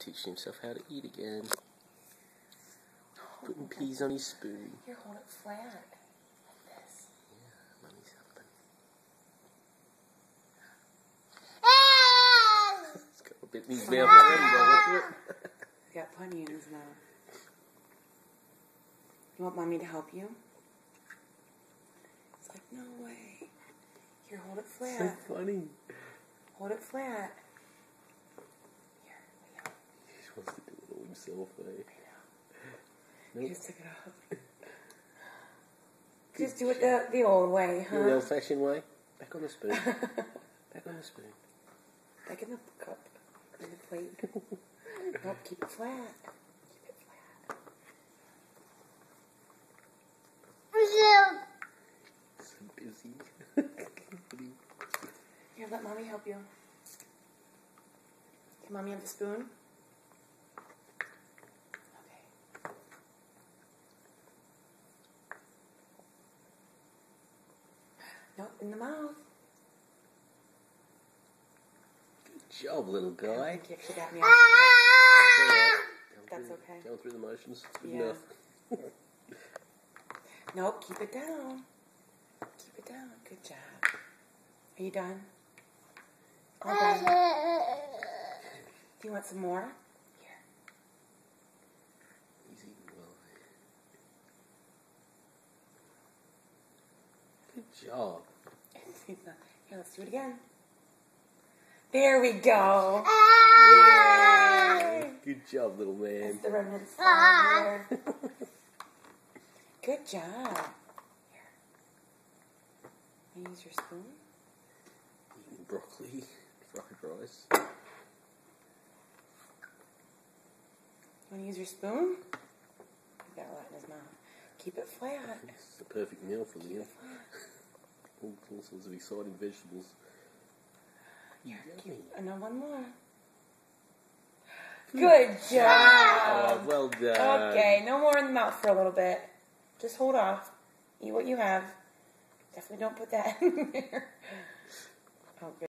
teaching himself how to eat again. Putting peas on his spoon. Here, hold it flat. Like this. Yeah, Mummy's helping. He's got a bit in his mouth already, He's got plenty in his mouth. You want Mommy to help you? It's like, no way. Here, hold it flat. So funny. Hold it flat. Here, I know. He just wants to do it all himself, eh? I know. Nope. You just took it off. Just do it the old way, huh? The old-fashioned way. Back on the spoon. Back on the spoon. Back in the cup. In the plate. Nope, keep it flat. Keep it flat. So busy. Here, let Mommy help you. Can Mommy have the spoon? Okay. Nope, in the mouth. Good job, little I guy. think you actually got me off. That's okay. Going through the motions. It's good Yeah. enough. Nope, keep it down. Keep it down. Good job. Are you done? All done. Do you want some more? Here. He's eating well. Good job. Here, let's do it again. There we go. Yeah. Good job, little man. That's the remnants there. Good job. Here. Use your spoon. Eating broccoli, fried rice. Want to use your spoon? He's got a lot in his mouth. Keep it flat. It's the perfect meal for Liam. All sorts of exciting vegetables. Here, Yummy. and then one more. Good job. Oh, well done. Okay, no more in the mouth for a little bit. Just hold off. Eat what you have. Definitely don't put that in there. Oh, good.